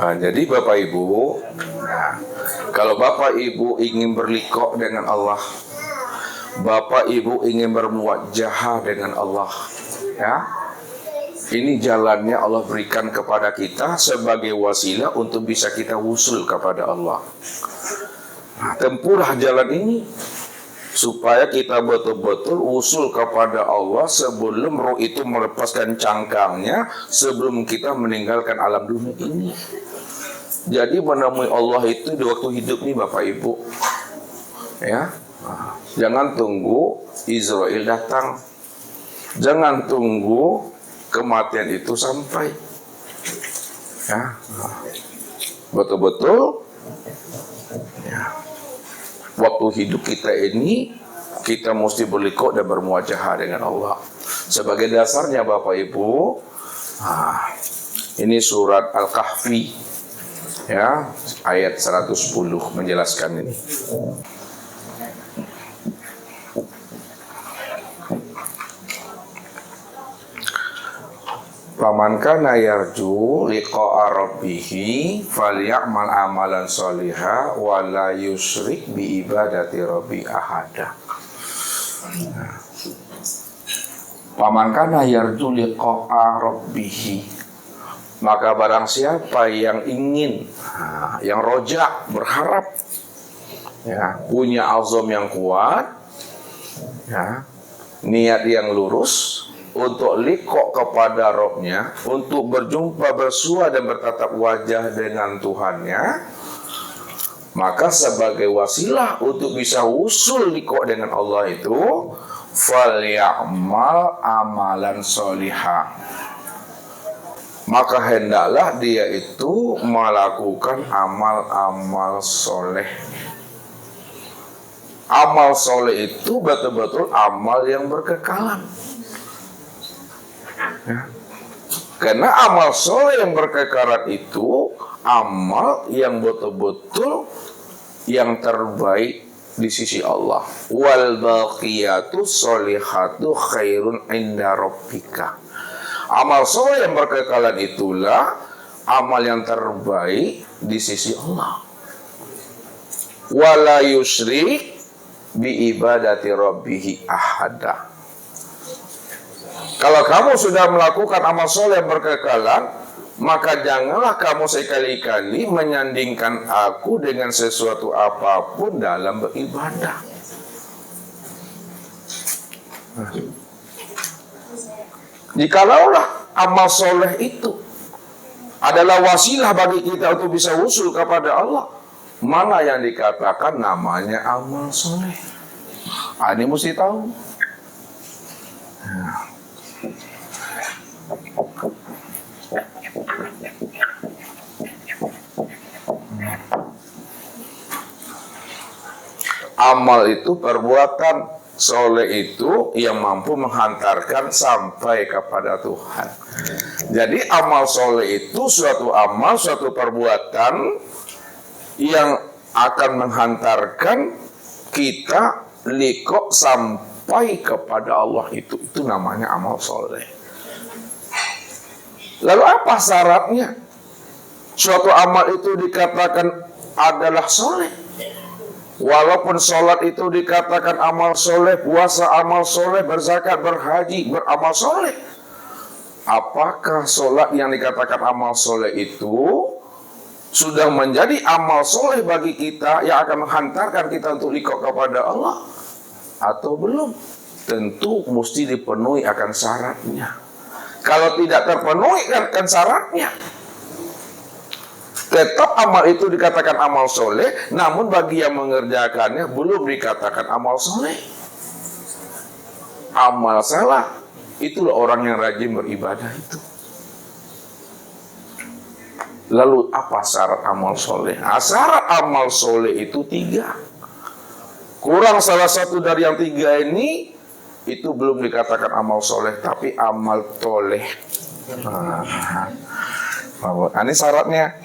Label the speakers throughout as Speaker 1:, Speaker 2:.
Speaker 1: Jadi Bapak Ibu, kalau Bapak Ibu ingin berliqo dengan Allah, Bapak Ibu ingin bermuwajahah dengan Allah, ya, ini jalannya Allah berikan kepada kita sebagai wasilah untuk bisa kita wusul kepada Allah. Tempuhlah jalan ini supaya kita betul-betul usul kepada Allah sebelum roh itu melepaskan cangkangnya, sebelum kita meninggalkan alam dunia ini. Jadi menemui Allah itu di waktu hidup nih Bapak Ibu, ya. Jangan tunggu Israel datang, jangan tunggu kematian itu sampai, ya. Betul-betul, ya. Waktu hidup kita ini kita mesti berliqo dan bermuwajahah dengan Allah. Sebagai dasarnya Bapak Ibu, ini surat Al-Kahfi, ya, ayat 110 menjelaskan ini. Faman kana yarju liqa'a rabbih falyamal amalan sholiha wa la yusyrik bi ibadati rabbi ahada. Faman kana yarju liqa'a rabbih, maka barang siapa yang ingin, yang roja, berharap, ya, punya azam yang kuat, ya, niat yang lurus untuk liqo kepada Robnya, untuk berjumpa, bersua dan bertatap wajah dengan Tuhannya, maka sebagai wasilah untuk bisa usul liqo dengan Allah itu, falyamal amalan sholiha, maka hendaklah dia itu melakukan amal-amal soleh. Amal soleh itu betul-betul amal yang berkekalan, ya. Karena amal soleh yang berkekalan itu amal yang betul-betul yang terbaik di sisi Allah. Wal baqiyatu sholihatu khairun inda rabbika. Amal soleh yang berkekalan itulah amal yang terbaik di sisi Allah. Wala yusyrik bi ibadati rabbih ahada. Kalau kamu sudah melakukan amal soleh yang berkekalan, maka janganlah kamu sekali-kali menyandingkan aku dengan sesuatu apapun dalam beribadah. Jikalaulah amal soleh itu adalah wasilah bagi kita untuk bisa usul kepada Allah, mana yang dikatakan namanya amal soleh? Ini mesti tahu. Amal itu perbuatan soleh itu yang mampu menghantarkan sampai kepada Tuhan. Jadi amal soleh itu suatu amal, suatu perbuatan yang akan menghantarkan kita liqo sampai kepada Allah itu namanya amal soleh. Lalu apa syaratnya suatu amal itu dikatakan adalah soleh? Walaupun sholat itu dikatakan amal soleh, puasa amal soleh, berzakat, berhaji, beramal soleh, apakah sholat yang dikatakan amal soleh itu sudah menjadi amal soleh bagi kita yang akan menghantarkan kita untuk liqo kepada Allah atau belum? Tentu mesti dipenuhi akan syaratnya. Kalau tidak terpenuhi akan syaratnya, tetap amal itu dikatakan amal soleh, namun bagi yang mengerjakannya belum dikatakan amal soleh. Amal salah, itulah orang yang rajin beribadah itu. Lalu apa syarat amal soleh? Syarat amal soleh itu 3. Kurang salah satu dari yang 3 ini, itu belum dikatakan amal soleh, tapi amal toleh. Ini syaratnya.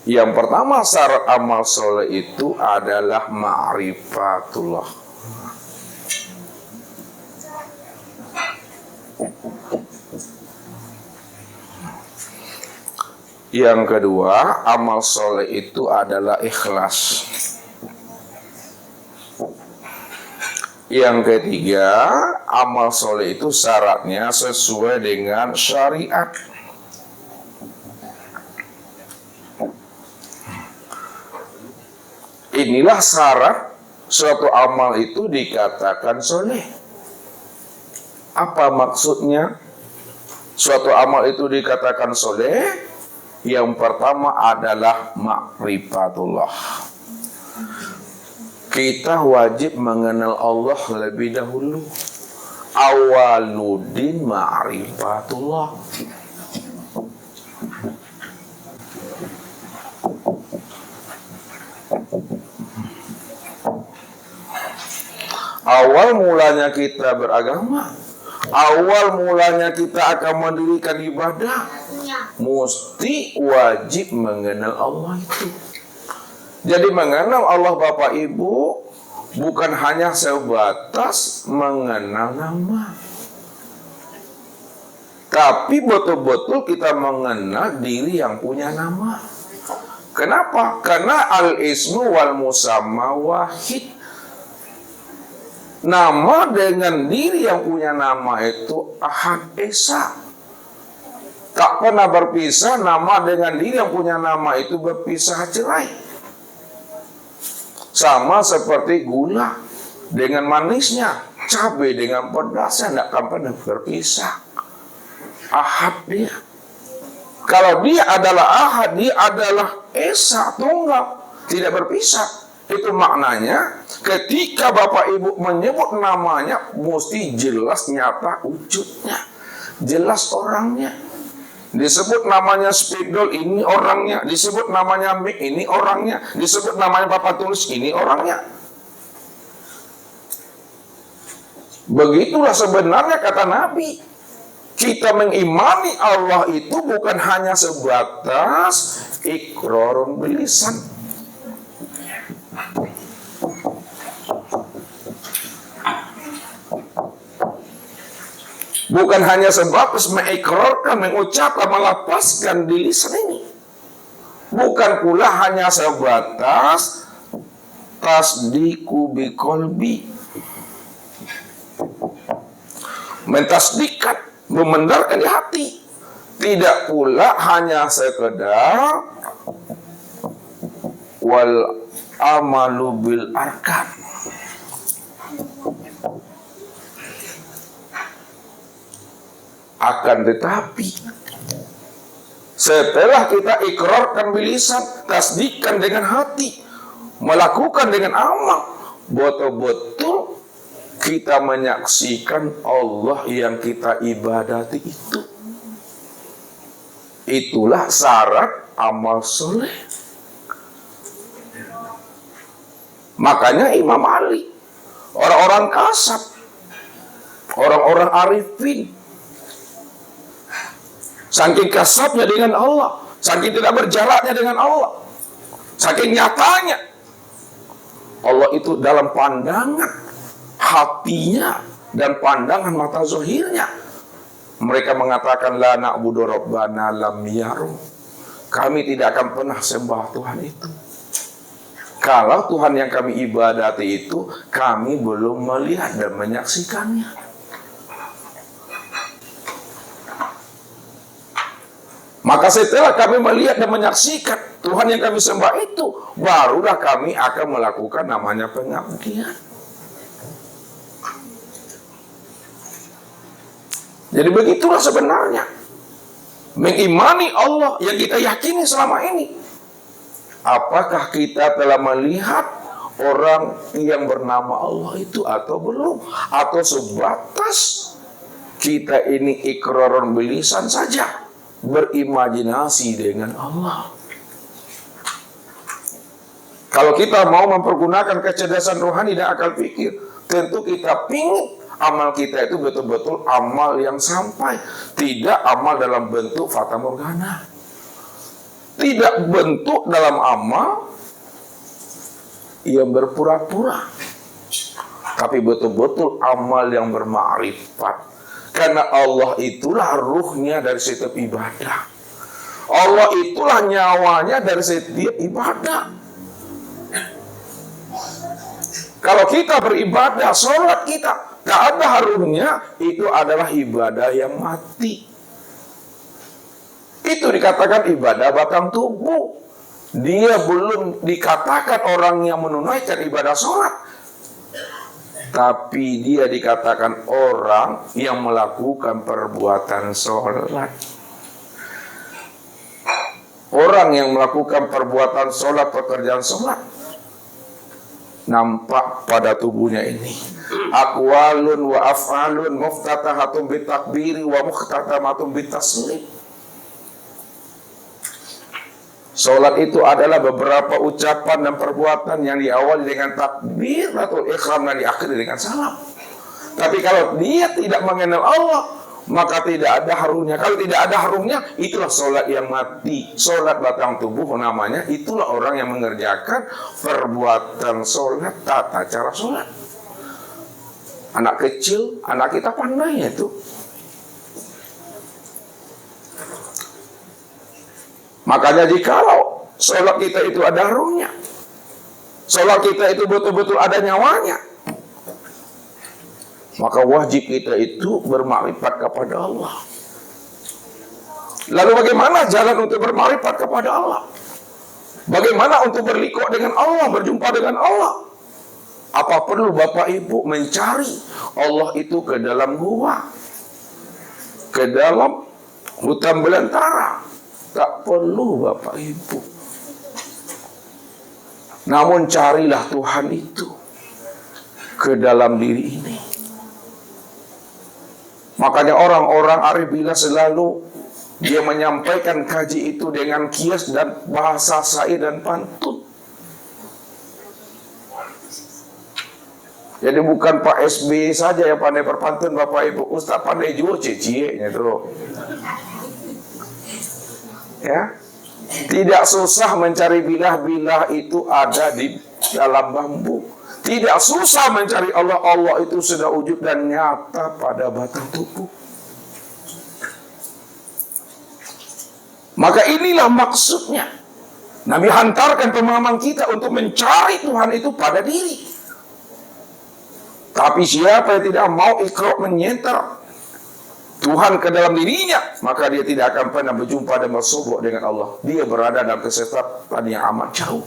Speaker 1: Yang pertama syarat amal soleh itu adalah ma'rifatullah. Yang kedua, amal soleh itu adalah ikhlas. Yang ketiga, amal soleh itu syaratnya sesuai dengan syariat. Inilah syarat suatu amal itu dikatakan soleh. Apa maksudnya? Suatu amal itu dikatakan soleh. Yang pertama adalah ma'rifatullah. Kita wajib mengenal Allah lebih dahulu. Awaludin ma'rifatullah. Awal mulanya kita beragama, awal mulanya kita akan mendirikan ibadah, mesti wajib mengenal Allah itu. Jadi mengenal Allah Bapak Ibu bukan hanya sebatas mengenal nama, tapi betul-betul kita mengenal diri yang punya nama. Kenapa? Karena al-ismu wal musamma wahid. Nama dengan diri yang punya nama itu ahad esa. Tak pernah berpisah. Nama dengan diri yang punya nama itu berpisah cerai. Sama seperti gula dengan manisnya, cabai dengan pedasnya, tidak akan pernah berpisah. Ahad dia. Kalau dia adalah ahad, dia adalah esa, tunggal, tidak berpisah. Itu maknanya ketika Bapak Ibu menyebut namanya mesti jelas nyata wujudnya, jelas orangnya. Disebut namanya spidol, ini orangnya. Disebut namanya Mik, ini orangnya. Disebut namanya Bapak Tulis, ini orangnya. Begitulah sebenarnya kata Nabi. Kita mengimani Allah itu bukan hanya sebatas iqrarun bilisan. Bukan hanya sebatas mengikrarkan, mengucapkan, melapaskan di lisan ini. Bukan pula hanya sebatas tasdiqu biqalbi, mentasdiqkan, membenarkan di hati. Tidak pula hanya sekedar wal amalu bil arkan. Akan tetapi setelah kita ikrarkan bilisan, tasdikkan dengan hati, melakukan dengan amal, betul-betul kita menyaksikan Allah yang kita ibadati itu. Itulah syarat amal soleh. Makanya Imam Ali, orang-orang kasab, orang-orang arifin, saking kasabnya dengan Allah, saking tidak berjaraknya dengan Allah, saking nyatanya Allah itu dalam pandangan hatinya dan pandangan mata zahirnya. Mereka mengatakan la na'budu rabbana lam yarum. Kami tidak akan pernah sembah Tuhan itu kalau Tuhan yang kami ibadati itu kami belum melihat dan menyaksikannya. Maka setelah kami melihat dan menyaksikan Tuhan yang kami sembah itu, barulah kami akan melakukan namanya pengabdian. Jadi begitulah sebenarnya mengimani Allah yang kita yakini selama ini. Apakah kita telah melihat orang yang bernama Allah itu atau belum? Atau sebatas kita ini ikrarun bilisan saja, berimajinasi dengan Allah. Kalau kita mau mempergunakan kecerdasan rohani dan akal pikir, tentu kita pingin amal kita itu betul-betul amal yang sampai, tidak amal dalam bentuk fata morgana, tidak bentuk dalam amal yang berpura-pura, tapi betul-betul amal yang bermakrifat. Karena Allah itulah ruhnya dari setiap ibadah. Allah itulah nyawanya dari setiap ibadah. Kalau kita beribadah, sholat kita gak ada harumnya, itu adalah ibadah yang mati. Itu dikatakan ibadah batang tubuh. Dia belum dikatakan orang yang menunaikan ibadah sholat, tapi dia dikatakan orang yang melakukan perbuatan sholat. Orang yang melakukan perbuatan sholat, pekerjaan sholat, nampak pada tubuhnya ini. Aqwalun wa af'alun muftatahatun bitakbiri wa mukhtatamatun bitaslim. Sholat itu adalah beberapa ucapan dan perbuatan yang diawali dengan takbir atau ikhram dan diakhiri dengan salam. Tapi kalau dia tidak mengenal Allah, maka tidak ada harumnya. Kalau tidak ada harumnya, itulah sholat yang mati. Sholat batang tubuh namanya. Itulah orang yang mengerjakan perbuatan sholat, tata cara sholat. Anak kecil, anak kita pandai itu. Makanya jikalau sholat kita itu ada harumnya, sholat kita itu betul-betul ada nyawanya, maka wajib kita itu bermakrifat kepada Allah. Lalu bagaimana jalan untuk bermakrifat kepada Allah? Bagaimana untuk berliku dengan Allah, berjumpa dengan Allah? Apa perlu Bapak Ibu mencari Allah itu ke dalam gua, ke dalam hutan belantara? Tak perlu Bapak Ibu. Namun carilah Tuhan itu ke dalam diri ini. Makanya orang-orang arif billah selalu dia menyampaikan kaji itu dengan kias dan bahasa syair dan pantun. Jadi bukan Pak SBY saja yang pandai berpantun, Bapak Ibu. Ustaz pandai juga cie-cie-nya tuh. Ya, tidak susah mencari bilah-bilah itu ada di dalam bambu. Tidak susah mencari Allah. Allah itu sudah wujud dan nyata pada batang tubuh. Maka inilah maksudnya Nabi hantarkan pemahaman kita untuk mencari Tuhan itu pada diri. Tapi siapa yang tidak mau ikrar menyentar Tuhan ke dalam dirinya, maka dia tidak akan pernah berjumpa dan bersubuk dengan Allah. Dia berada dalam kesesatan yang amat jauh.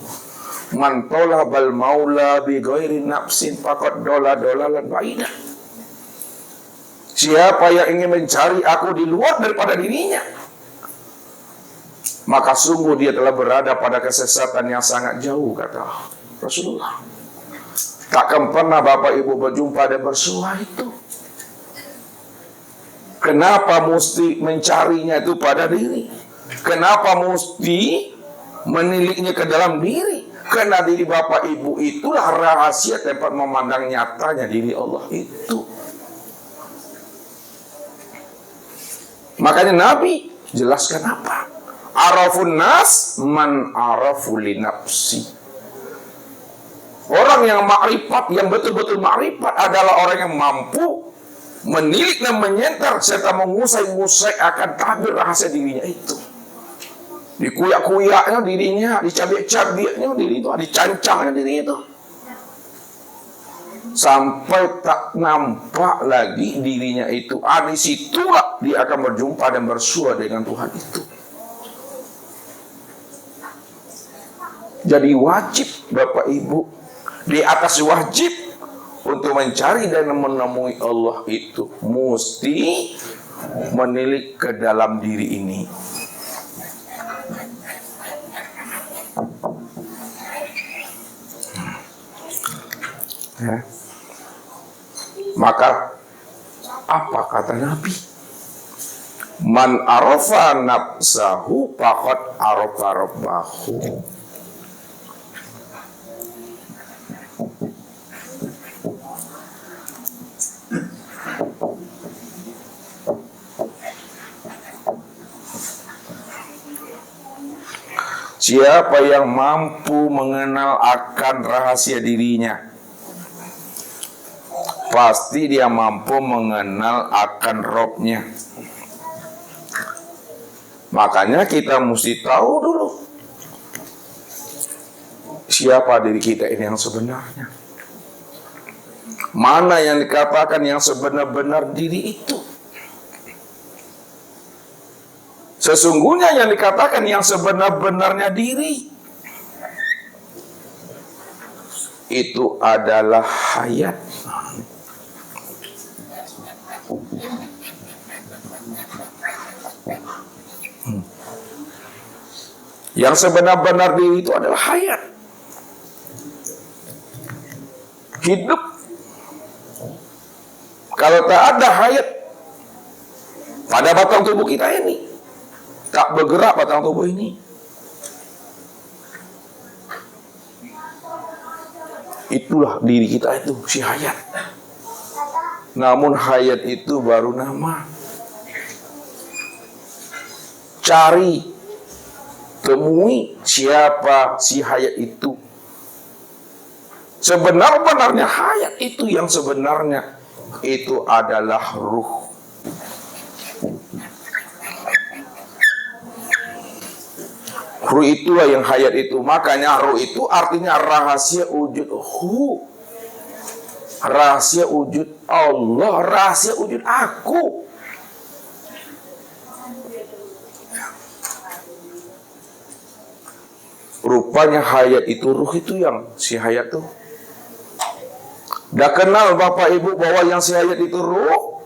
Speaker 1: Man talabal maula bi ghairi nafsin faqad dolalan baida. Siapa yang ingin mencari aku di luar daripada dirinya, maka sungguh dia telah berada pada kesesatan yang sangat jauh, kata Rasulullah. Takkan pernah Bapak Ibu berjumpa dan bersua itu. Kenapa mesti mencarinya itu pada diri? Kenapa mesti meniliknya ke dalam diri? Karena diri Bapak Ibu itulah rahasia tempat memandang nyatanya diri Allah itu. Makanya Nabi jelaskan apa? Arafun nas man arafu li nafsi. Orang yang makrifat, yang betul-betul makrifat adalah orang yang mampu menilik dan menyentar serta mengusai-ngusai akan tabir rahasia dirinya itu. Dikuyak-kuyaknya dirinya, dicabik-cabiknya diri itu, dicancangnya diri itu, sampai tak nampak lagi dirinya itu. Di situlah dia akan berjumpa dan bersua dengan Tuhan itu. Jadi wajib Bapak Ibu, di atas wajib untuk mencari dan menemui Allah itu mesti menilik ke dalam diri ini. Ya. Maka apa kata Nabi? Man arafa nafsahu faqad arafa rabbahu. Siapa yang mampu mengenal akan rahasia dirinya, pasti dia mampu mengenal akan Robnya. Makanya kita mesti tahu dulu siapa diri kita ini yang sebenarnya. Mana yang dikatakan yang sebenar-benar diri itu. Sesungguhnya yang dikatakan yang sebenar-benarnya diri itu adalah hayat. Yang sebenar-benar diri itu adalah hayat. Hidup. Kalau tak ada hayat pada batang tubuh kita ini, tak bergerak batang tubuh ini, itulah diri kita itu, si hayat. Namun hayat itu baru nama. Cari, temui siapa si hayat itu. Sebenar-benarnya hayat itu yang sebenarnya itu adalah ruh. Ruh itulah yang hayat itu. Makanya ruh itu artinya rahasia wujud hu. Rahasia wujud Allah. Rahasia wujud aku. Rupanya hayat itu, ruh itu yang si hayat tuh. Dah kenal Bapak Ibu bahwa yang si hayat itu ruh.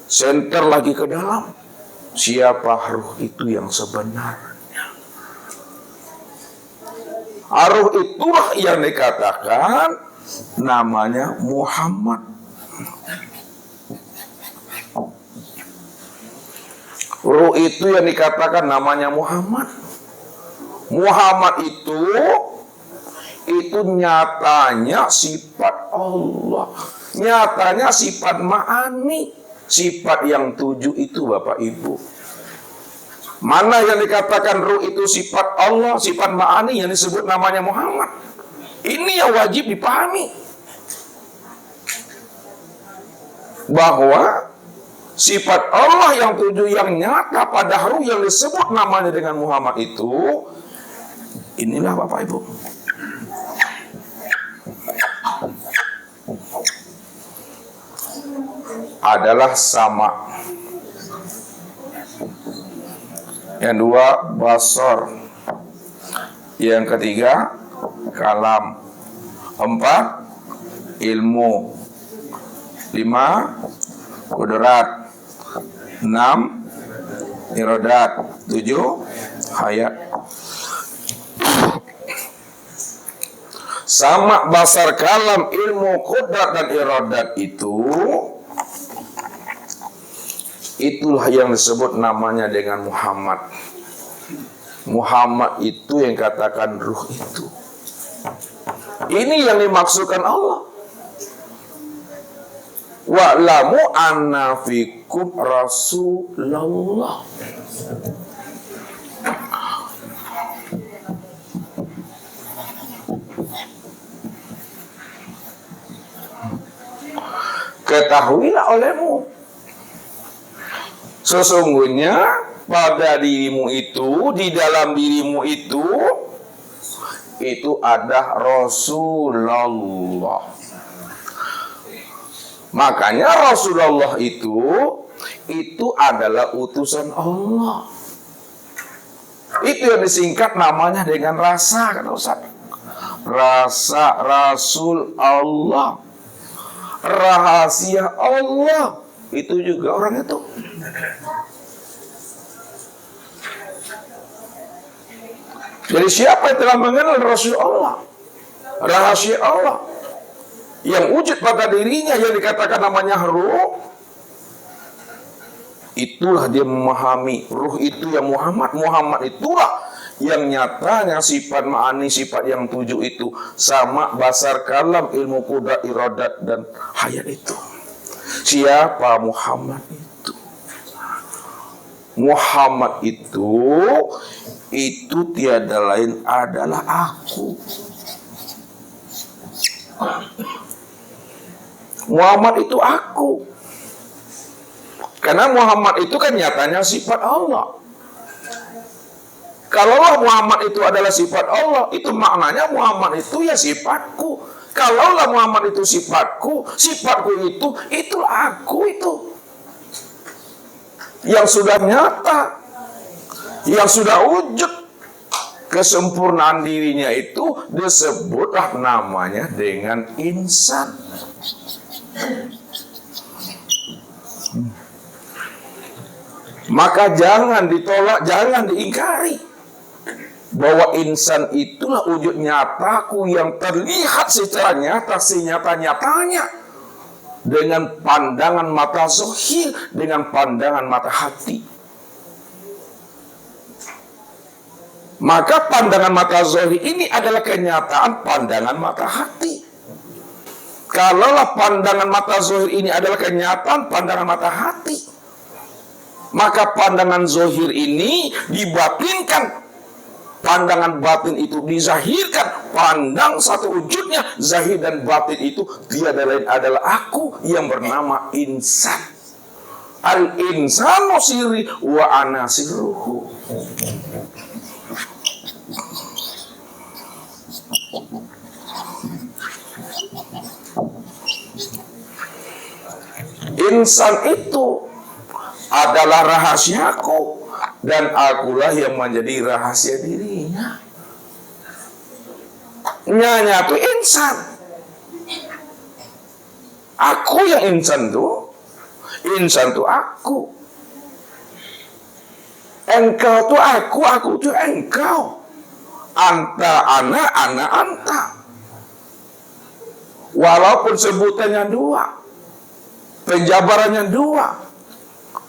Speaker 1: Senter lagi ke dalam. Siapa ruh itu yang sebenarnya? Ruh itulah yang dikatakan namanya Muhammad. Ruh itu yang dikatakan namanya Muhammad. Muhammad itu nyatanya sifat Allah. Nyatanya sifat ma'ani. Sifat yang 7 itu Bapak Ibu. Mana yang dikatakan ruh itu sifat Allah, sifat ma'ani yang disebut namanya Muhammad. Ini yang wajib dipahami. Bahwa sifat Allah yang 7 yang nyata pada ruh yang disebut namanya dengan Muhammad itu, inilah Bapak Ibu. Adalah sama. Yang dua, basar. Yang ketiga, kalam. 4, ilmu. 5, kudrat. 6, iradat. 7, hayat. Sama, basar, kalam, ilmu, kudrat, dan iradat itulah yang disebut namanya dengan Muhammad. Muhammad itu yang katakan ruh itu. Ini yang dimaksudkan Allah. Wa'lamu anna fikum Rasulullah. Ketahuilah olehmu, sesungguhnya pada dirimu itu, di dalam dirimu itu ada Rasulullah. Makanya Rasulullah itu adalah utusan Allah. Itu yang disingkat namanya dengan rasa, kan Ustaz? Rasa Rasul Allah. Rahasia Allah. Itu juga orang itu. Jadi siapa yang telah mengenal Rasul Allah, rahasia Allah, yang wujud pada dirinya yang dikatakan namanya ruh, itulah dia memahami ruh itu yang Muhammad. Muhammad itulah yang nyatanya sifat ma'ani, sifat yang 7 itu. Sama, basar, kalam, ilmu, kudrat, iradat, dan hayat itu. Siapa Muhammad itu? Muhammad itu tiada lain adalah aku. Muhammad itu aku. Karena Muhammad itu kan nyatanya sifat Allah. Kalaulah Muhammad itu adalah sifat Allah, itu maknanya Muhammad itu ya sifatku. Kalaulah Muhammad itu sifatku itulah aku itu. Yang sudah nyata, yang sudah wujud, kesempurnaan dirinya itu disebutlah namanya dengan insan. Maka jangan ditolak, jangan diingkari bahwa insan itulah wujud nyataku yang terlihat secara nyata, senyata-nyatanya, dengan pandangan mata zahir, dengan pandangan mata hati. Maka pandangan mata zahir ini adalah kenyataan pandangan mata hati. Kalaulah pandangan mata zahir ini adalah kenyataan pandangan mata hati, maka pandangan zahir ini dibatinkan, pandangan batin itu dizahirkan. Pandang satu wujudnya, zahir dan batin itu tiada lain adalah aku yang bernama insan. Al-insanu sirri wa ana sirruhu. Insan itu adalah rahasiaku, dan akulah yang menjadi rahasia dirinya. Nyanya tuh insan. Aku yang insan tuh. Insan tuh aku. Engkau tuh aku tuh engkau. Anta, ana anta. Walaupun sebutannya dua, penjabarannya dua,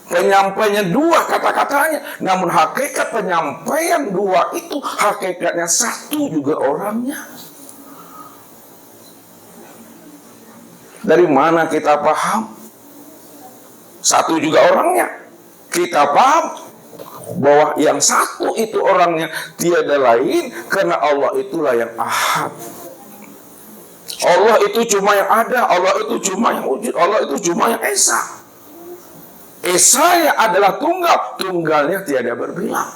Speaker 1: penyampaiannya dua kata-katanya, namun hakikat penyampaian dua itu hakikatnya satu juga orangnya. Dari mana kita paham satu juga orangnya? Kita paham bahwa yang satu itu orangnya tiada lain, karena Allah itulah yang ahad. Allah itu cuma yang ada, Allah itu cuma yang wujud, Allah itu cuma yang esa. Esanya adalah tunggal, tunggalnya tiada berbilang.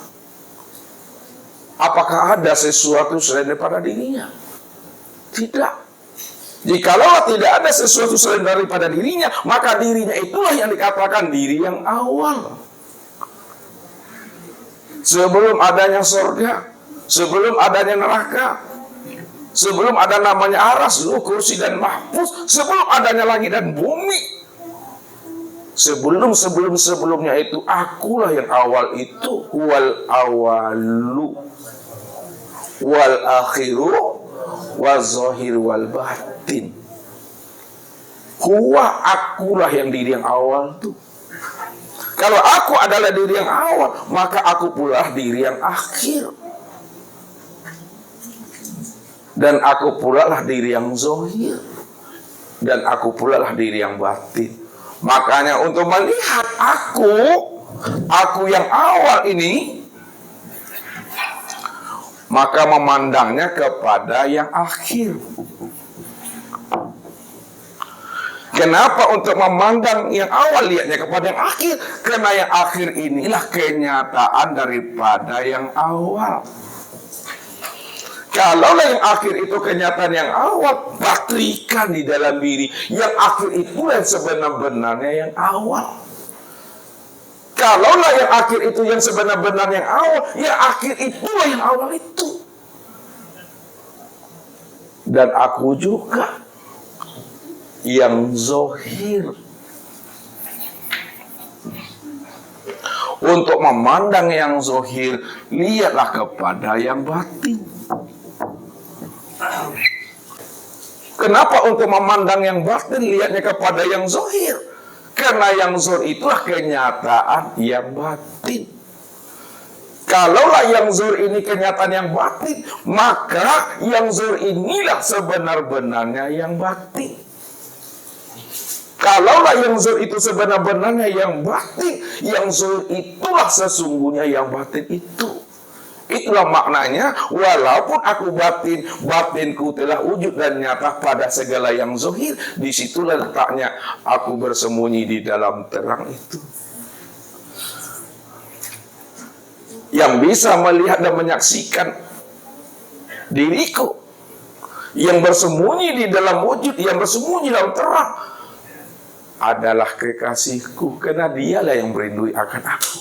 Speaker 1: Apakah ada sesuatu selain daripada dirinya? Tidak. Jikalau tidak ada sesuatu selain daripada dirinya, maka dirinya itulah yang dikatakan diri yang awal. Sebelum adanya surga, sebelum adanya neraka, sebelum ada namanya aras, kursi dan mahfuz, sebelum adanya langit dan bumi, sebelumnya itu akulah yang awal itu. Wal awalu wal akhiru wal zahir wal batin. Huwa, akulah yang diri yang awal tuh. Kalau aku adalah diri yang awal, maka aku pula diri yang akhir. Dan aku pula lah diri yang zahir, dan aku pula lah diri yang batin. Makanya untuk melihat aku yang awal ini, maka memandangnya kepada yang akhir. Kenapa untuk memandang yang awal lihatnya kepada yang akhir? Karena yang akhir inilah kenyataan daripada yang awal. Kalau yang akhir itu kenyataan yang awal, patrikan di dalam diri. Yang akhir itulah yang sebenar-benarnya yang awal. Kalaulah yang akhir itu yang sebenar-benarnya yang awal, yang akhir itulah yang awal itu. Dan aku juga yang zahir. Untuk memandang yang zahir, lihatlah kepada yang batin. Kenapa untuk memandang yang batin lihatnya kepada yang zahir? Karena yang zahir itulah kenyataan yang batin. Kalaulah yang zahir ini kenyataan yang batin, maka yang zahir inilah sebenar-benarnya yang batin. Kalaulah yang zahir itu sebenar-benarnya yang batin, yang zahir itulah sesungguhnya yang batin itu. Itulah maknanya, walaupun aku batin, batinku telah wujud dan nyata pada segala yang zahir. Disitulah letaknya aku bersembunyi di dalam terang itu. yang bisa melihat dan menyaksikan diriku, yang bersembunyi di dalam wujud, yang bersembunyi dalam terang, adalah kekasihku, karena dialah yang merindui akan aku.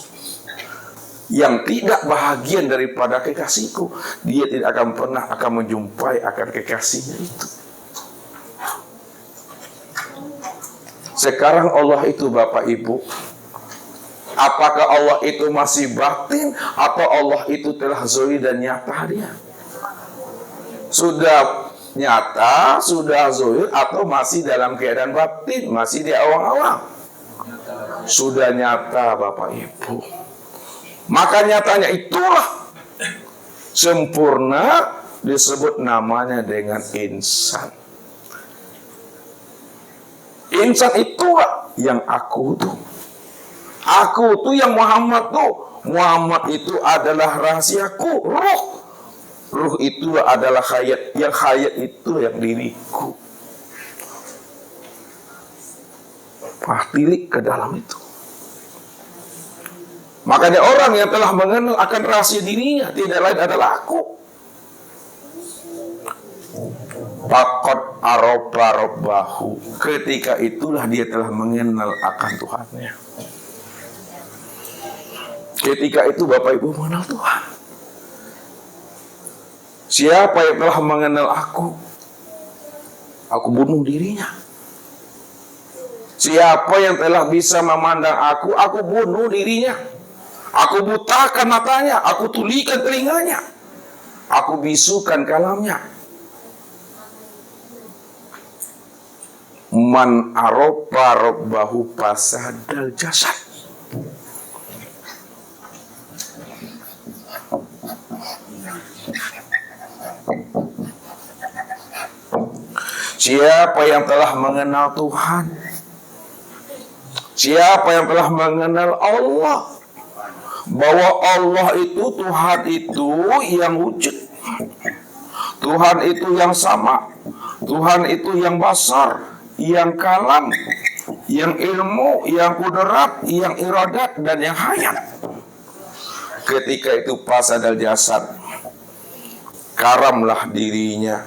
Speaker 1: Yang tidak bahagian daripada kekasihku, dia tidak akan pernah akan menjumpai akan kekasihnya itu. Sekarang Allah itu Bapak Ibu, apakah Allah itu masih batin atau Allah itu telah zahir dan nyata dia? Sudah nyata, sudah zahir, atau masih dalam keadaan batin, masih di awang-awang? Sudah nyata Bapak Ibu. Maka nyatanya itulah sempurna, disebut namanya dengan insan. Insan itulah yang aku tuh. Aku tuh yang Muhammad tuh. Muhammad itu adalah rahasiaku, ruh. Ruh itu adalah hayat. Yang hayat itu yang diriku. Tilik ke dalam itu. Makanya orang yang telah mengenal akan rahasia dirinya tidak lain adalah aku. Faqad arafa rabbahu. Ketika itulah dia telah mengenal akan Tuhannya. Ketika itu Bapak Ibu mengenal Tuhan. Siapa yang telah mengenal aku bunuh dirinya. Siapa yang telah bisa memandang aku bunuh dirinya. Aku butakan matanya, aku tulikan telinganya, aku bisukan kalamnya. Man arafa rabbahu fasadal jasad. Siapa yang telah mengenal Tuhan, siapa yang telah mengenal Allah, bahwa Allah itu, Tuhan itu yang wujud, Tuhan itu yang sama, Tuhan itu yang basar, yang kalam, yang ilmu, yang kudrat, yang iradat, dan yang hayat. Ketika itu fasadal jasad, karamlah dirinya.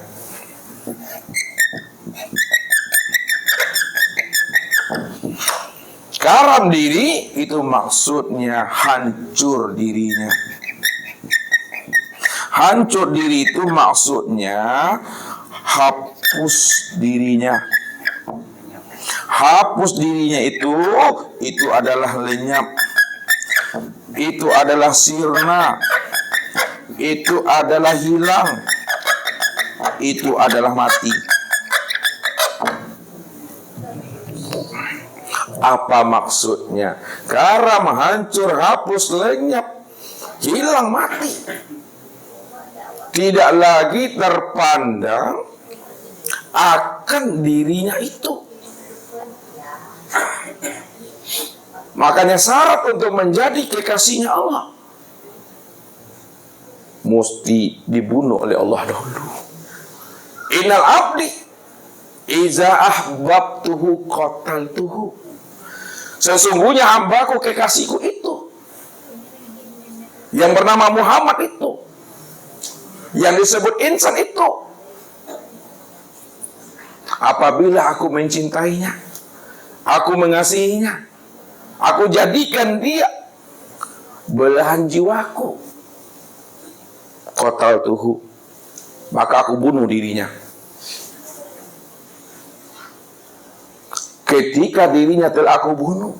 Speaker 1: Karam diri itu maksudnya hancur dirinya. Hancur diri itu maksudnya hapus dirinya. Hapus dirinya itu adalah lenyap. Itu adalah sirna. Itu adalah hilang. Itu adalah mati. Apa maksudnya? Karam, hancur, hapus, lenyap, hilang, mati. Tidak lagi terpandang akan dirinya itu. Makanya syarat untuk menjadi kekasihnya Allah mesti dibunuh oleh Allah dahulu. Innal abdi iza ahbabtuhu qataltuhu. Sesungguhnya hambaku, kekasihku itu yang bernama Muhammad itu, yang disebut insan itu, apabila aku mencintainya, aku mengasihinya, aku jadikan dia belahan jiwaku, qataltuhu, maka aku bunuh dirinya. Ketika dirinya telah aku bunuh,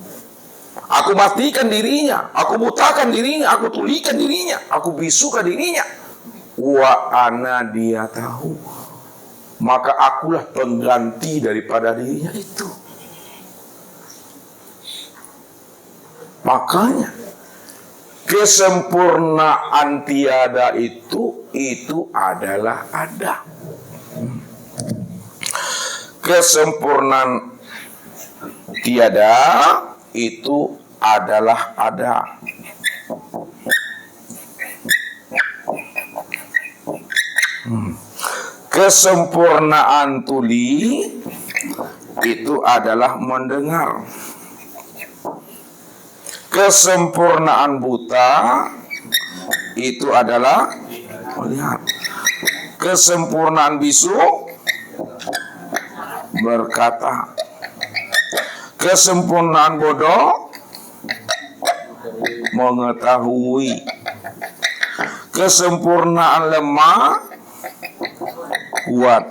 Speaker 1: aku matikan dirinya, aku butakan dirinya, aku tulikan dirinya, aku bisukan dirinya. Wa ana dia tahu, maka akulah pengganti daripada dirinya itu. Makanya kesempurnaan tiada itu adalah ada. Kesempurnaan tiada itu adalah ada. Kesempurnaan tuli itu adalah mendengar. Kesempurnaan buta itu adalah melihat. Kesempurnaan bisu berkata. Kesempurnaan bodoh mengetahui. Kesempurnaan lemah kuat.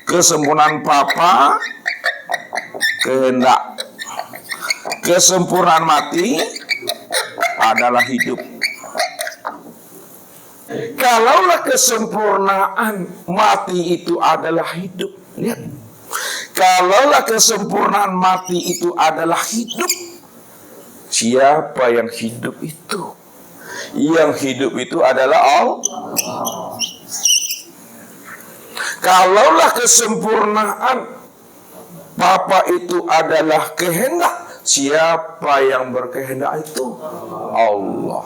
Speaker 1: Kesempurnaan papa kehendak. Kesempurnaan mati adalah hidup. Kalaulah kesempurnaan mati itu adalah hidup, lihat. Kalaulah kesempurnaan mati itu adalah hidup, siapa yang hidup itu? Yang hidup itu adalah Allah. Kalaulah kesempurnaan Bapa itu adalah kehendak, siapa yang berkehendak itu? Allah.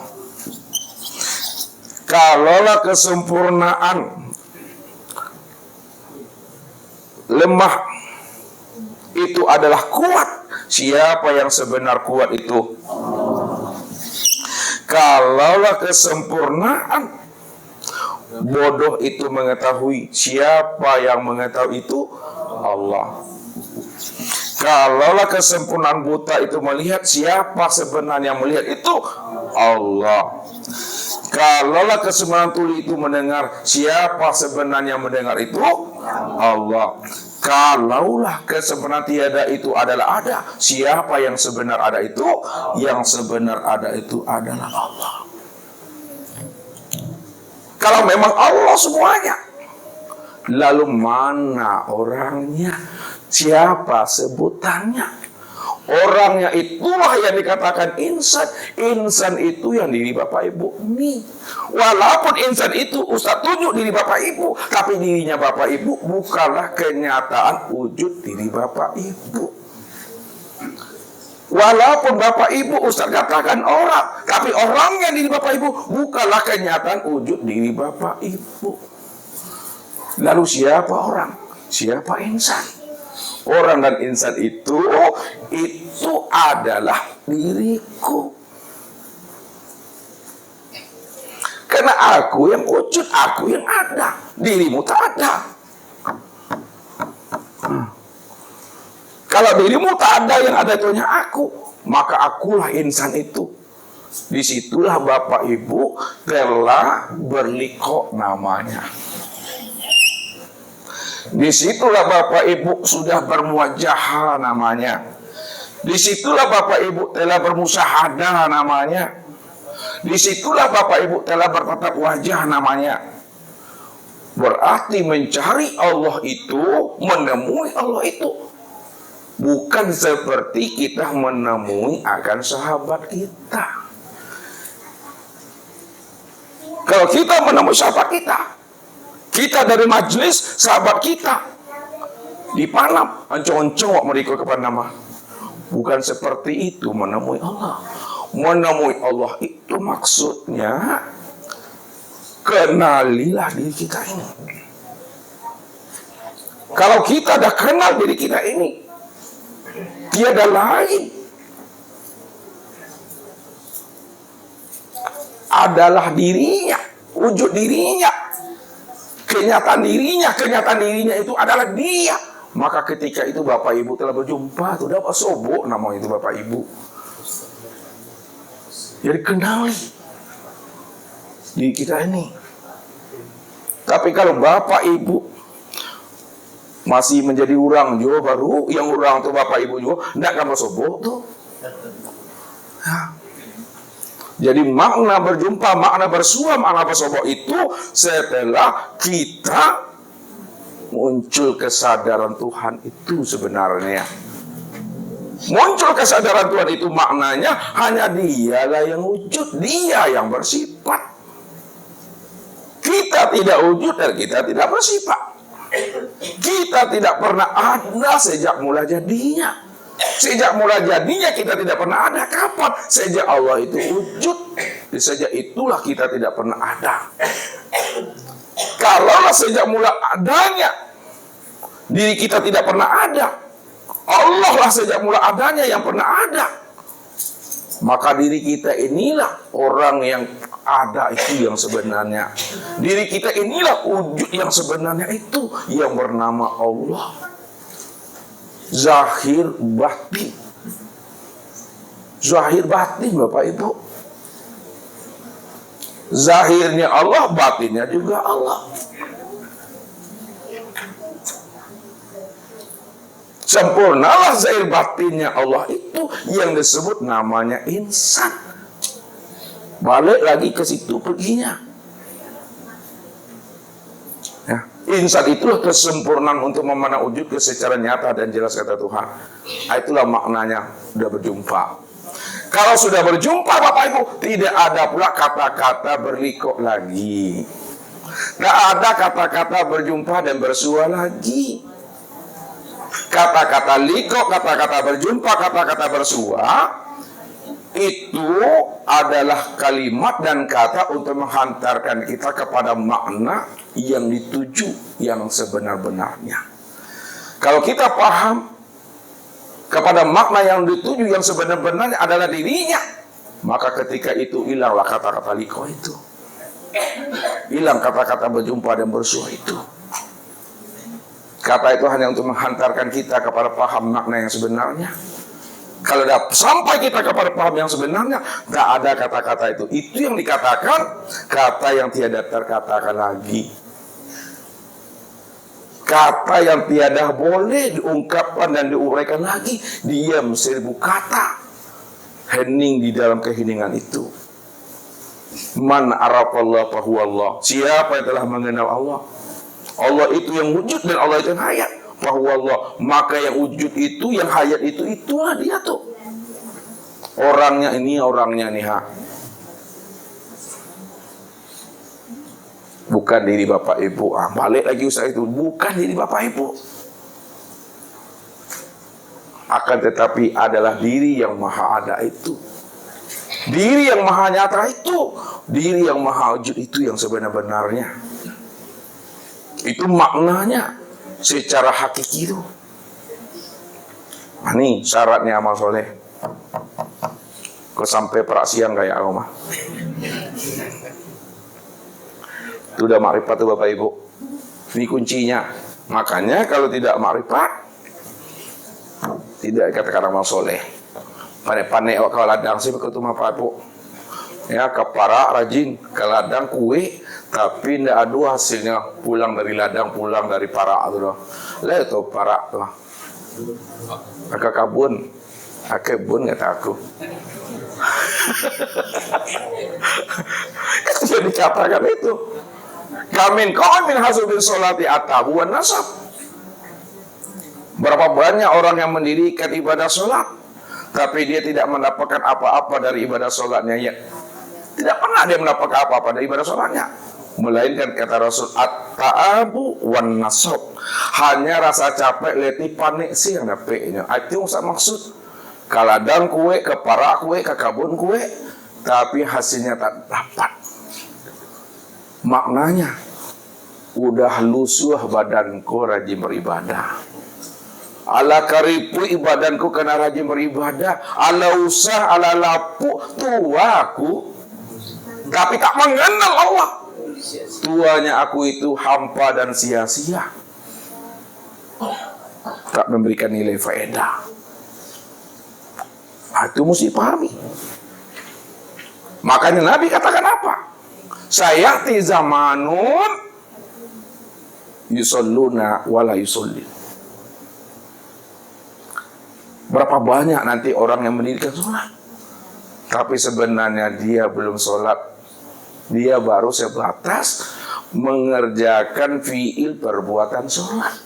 Speaker 1: Kalaulah kesempurnaan lemah itu adalah kuat, siapa yang sebenar kuat itu? Kalaulah kesempurnaan bodoh itu mengetahui, siapa yang mengetahui itu? Allah. Kalaulah kesempurnaan buta itu melihat, siapa sebenarnya yang melihat itu? Allah. Kalaulah kesempurnaan tuli itu mendengar, siapa sebenarnya yang mendengar itu? Allah. Kalaulah kesempurnaan tiada itu adalah ada, siapa yang sebenar ada itu? Yang sebenar ada itu adalah Allah. Kalau memang Allah semuanya, lalu mana orangnya? Siapa sebutannya? Orangnya itulah yang dikatakan insan. Insan itu yang diri Bapak Ibu ini. Walaupun insan itu Ustaz tunjuk diri Bapak Ibu, tapi dirinya Bapak Ibu bukanlah kenyataan wujud diri Bapak Ibu. Walaupun Bapak Ibu Ustaz katakan orang, tapi orangnya diri Bapak Ibu bukanlah kenyataan wujud diri Bapak Ibu. Lalu siapa orang? Siapa insan? Orang dan insan itu adalah diriku. Karena aku yang wujud, aku yang ada. Dirimu tak ada. Kalau dirimu tak ada, yang ada itu hanya aku, maka akulah insan itu. Disitulah Bapak Ibu telah berliqo namanya. Disitulah Bapak Ibu sudah bermuajahah namanya. Disitulah Bapak Ibu telah bermusyahadah namanya. Disitulah Bapak Ibu telah bertatap wajah namanya. Berarti mencari Allah itu, menemui Allah itu, bukan seperti kita menemui akan sahabat kita. Kalau kita menemui sahabat kita dari majelis sahabat kita di Panam, ancong-ancong mereka kepada nama. Bukan seperti itu menemui Allah. Menemui Allah itu maksudnya kenalilah diri kita ini. Kalau kita dah kenal diri kita ini, tiada lain adalah dirinya, wujud dirinya. Kenyataan dirinya itu adalah dia. Maka ketika itu Bapak Ibu telah berjumpa, itu dapat sobok nama itu Bapak Ibu. Jadi kenali diri kita ini. Tapi kalau Bapak Ibu masih menjadi orang juga baru, yang orang tuh Bapak Ibu juga tidak akan sobok tuh. Jadi makna berjumpa, makna bersua, makna bersobok itu setelah kita muncul kesadaran Tuhan itu sebenarnya. Muncul kesadaran Tuhan itu maknanya hanya dialah yang wujud, dia yang bersifat. Kita tidak wujud dan kita tidak bersifat. Kita tidak pernah ada sejak mula jadinya. Sejak mula jadinya kita tidak pernah ada. Kapan? Sejak Allah itu wujud, sejak itulah kita tidak pernah ada. Kalaulah sejak mula adanya diri kita tidak pernah ada, Allah lah sejak mula adanya yang pernah ada, maka diri kita inilah orang yang ada itu yang sebenarnya. Diri kita inilah wujud yang sebenarnya itu yang bernama Allah. Zahir batin. Zahir batin Bapak Ibu. Zahirnya Allah, batinnya juga Allah. Sempurnalah zahir batinnya Allah itu yang disebut namanya insan. Balik lagi ke situ perginya. Ya, insan itulah kesempurnaan untuk memandang wujud secara nyata dan jelas kata Tuhan. Itulah maknanya sudah berjumpa. Kalau sudah berjumpa Bapak Ibu, tidak ada pula kata-kata berlikok lagi. Tidak ada kata-kata berjumpa dan bersua lagi. Kata-kata liko, kata-kata berjumpa, kata-kata bersua itu adalah kalimat dan kata untuk menghantarkan kita kepada makna yang dituju yang sebenar-benarnya. Kalau kita paham kepada makna yang dituju yang sebenar-benarnya adalah dirinya, maka ketika itu hilanglah kata-kata liko itu. Hilang kata-kata berjumpa dan bersua itu. Kata itu hanya untuk menghantarkan kita kepada paham makna yang sebenarnya. Kalau dah sampai kita kepada paham yang sebenarnya, tak ada kata-kata itu. Itu yang dikatakan kata yang tiada terkatakan lagi. Kata yang tiada boleh diungkapkan dan diuraikan lagi. Diam 1000 kata. Hening di dalam keheningan itu. Man arafallah fahuwallah. Siapa yang telah mengenal Allah? Allah itu yang wujud dan Allah itu yang hayat. Bahwa Allah, maka yang wujud itu, yang hayat itu, itulah dia tuh. Orangnya ini, orangnya nih ha. Bukan diri Bapak Ibu. Balik lagi usaha itu, bukan diri Bapak Ibu. Akan tetapi adalah diri yang maha ada itu. Diri yang maha nyata itu, diri yang maha wujud itu yang sebenar-benarnya. Itu maknanya secara hakiki itu. Ini syaratnya amal soleh. Kau sampai peraksian kayak aku mah. Itu udah makrifat tuh Bapak Ibu. Ini kuncinya. Makanya kalau tidak makrifat, tidak dikatakan amal soleh. Pandai-pandai kalau ladang sih begitu Bapak Ibu. Ya, kepara rajin ke ladang kue, tapi tidak ada hasilnya pulang dari ladang, pulang dari parak tu dah. Lah itu parak tu. Akak kabun, akebun kata aku. Itu yang dikatakan itu. Kamin min hasubin sholati atahu wan nasab. Berapa banyak orang yang mendirikan ibadah sholat, tapi dia tidak mendapatkan apa-apa dari ibadah sholatnya ya. Tidak pernah dia mendapatkan apa-apa dari ibadah sholatnya. Melainkan kata Rasul at-ta'abu wan nasab. Hanya rasa capek, letih, panik sih yang dapetnya. Itu yang maksud. Kaladang kue, ke parak kue, ke kabun kue, tapi hasilnya tak dapat. Maknanya, udah lusuh badanku rajin beribadah. Ala karipu ibadanku kena rajin beribadah. Ala usah, ala lapu tuaku. Tapi tak mengenal Allah. Tuanya aku itu hampa dan sia-sia. Tak memberikan nilai faedah. Itu mesti pahami. Makanya Nabi katakan apa? Sayati zamanun yusalluna wala yusallin. Berapa banyak nanti orang yang mendirikan sholat, tapi sebenarnya dia belum sholat. Dia baru sebatas mengerjakan fiil perbuatan sholat.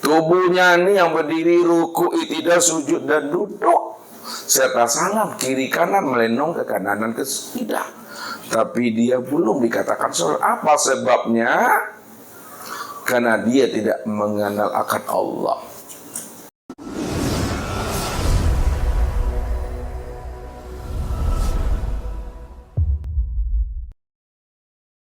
Speaker 1: Tubuhnya ini yang berdiri ruku, i'tidal, sujud dan duduk serta salam kiri kanan melenong ke kanan ke kiri. Tapi dia belum dikatakan sholat. Apa sebabnya? Karena dia tidak mengenal akan Allah.